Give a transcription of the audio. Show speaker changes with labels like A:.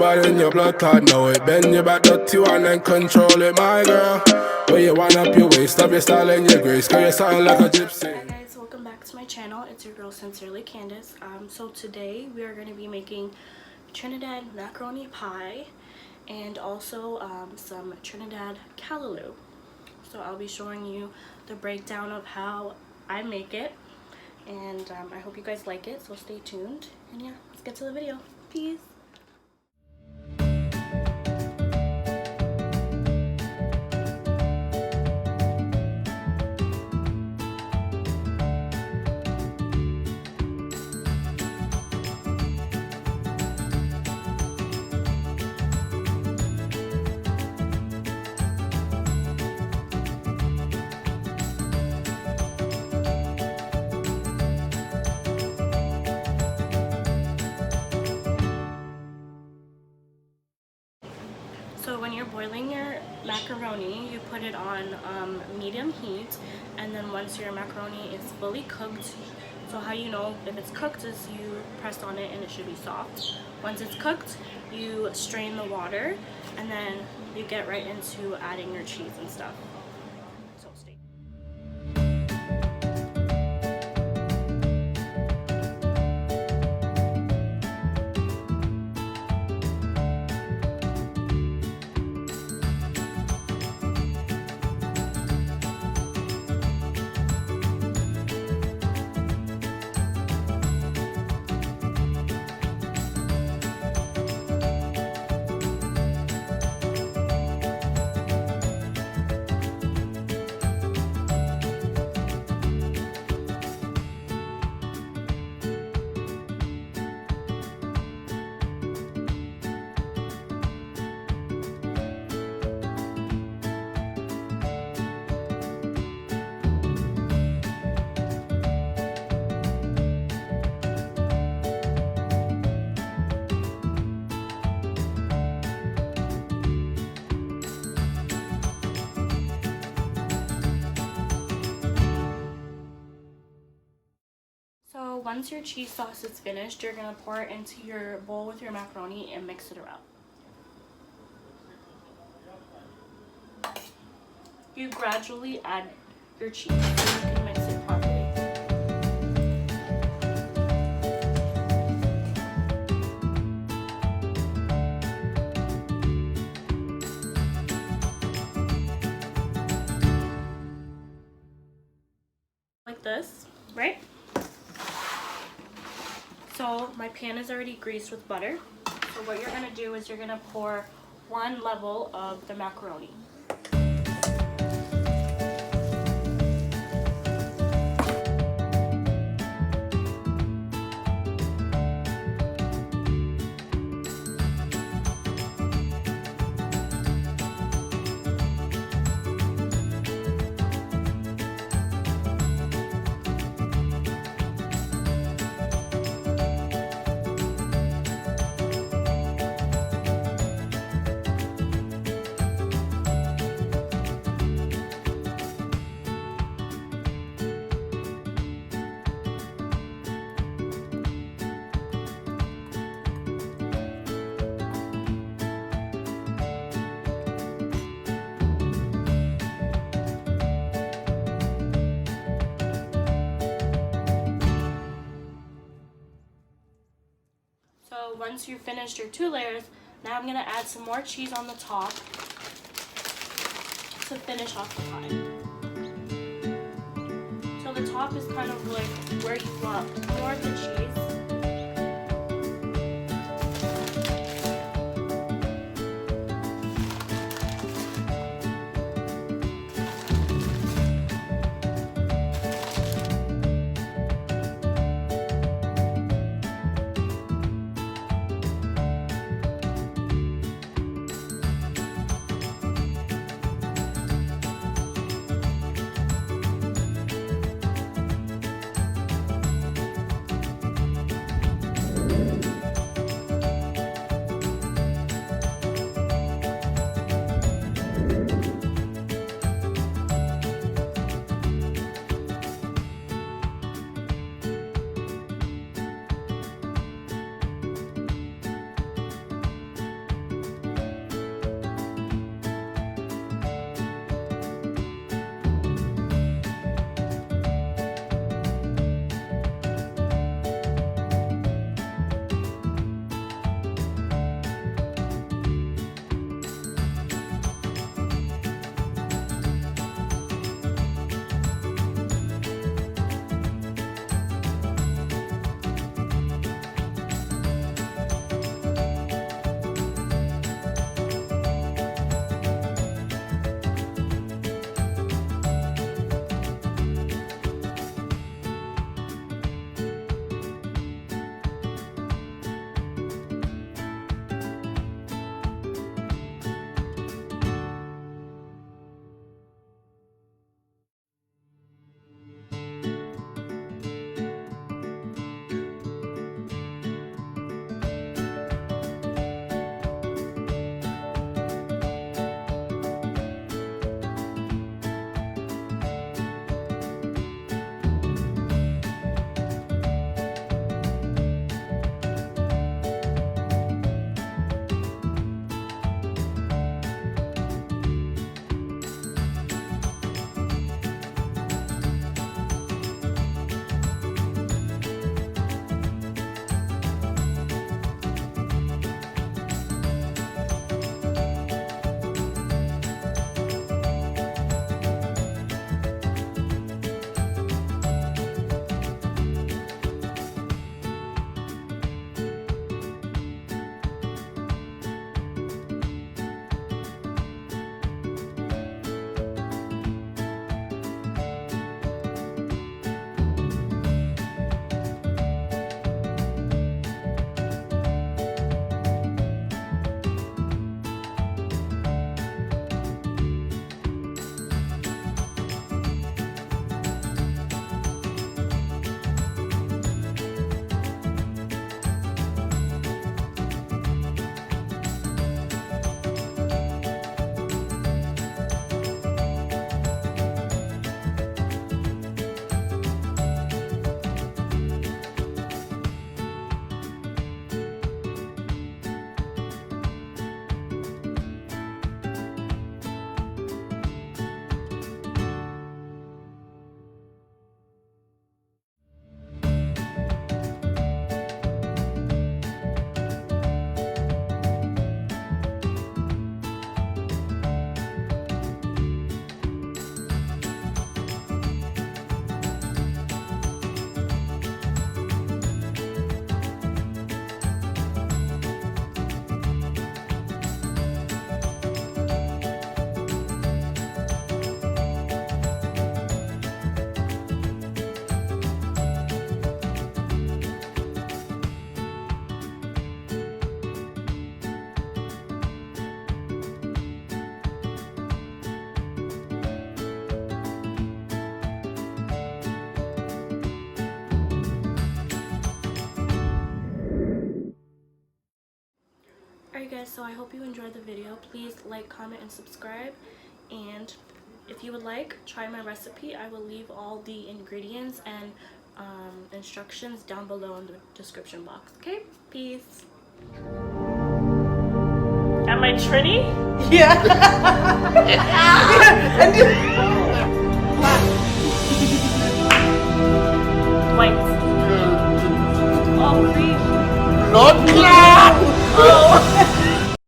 A: bad in your blood clot. Know it. Bend your back dirty one and control it, my girl. Where you wind up your waist, up your style and your grace. Cause you sound like a gypsy.
B: Hi guys, welcome back to my channel. It's your girl Sincerely Candace. So today we are going to be making Trinidad macaroni pie and also some Trinidad Callaloo. So I'll be showing you the breakdown of how I make it, and I hope you guys like it, so stay tuned. And yeah, let's get to the video. Peace. So when you're boiling your macaroni, you put it on medium heat, and then once your macaroni is fully cooked, so how you know if it's cooked is you press on it and it should be soft. Once it's cooked, you strain the water, and then you get right into adding your cheese and stuff. So stay. So once your cheese sauce is finished, you're going to pour it into your bowl with your macaroni and mix it around. You gradually add your cheese so you can mix it properly. Like this, right? So my pan is already greased with butter. So what you're gonna do is you're gonna pour one level of the macaroni. So once you've finished your 2 layers, now I'm going to add some more cheese on the top to finish off the pie. So the top is kind of like where you want more of the cheese. Alright guys, so I hope you enjoyed the video. Please like, comment, and subscribe. And if you would like, try my recipe. I will leave all the ingredients and instructions down below in the description box. Okay? Peace. Am I Trini?
C: Yeah. And you...
B: White. Oh, cream.
C: Not cloud.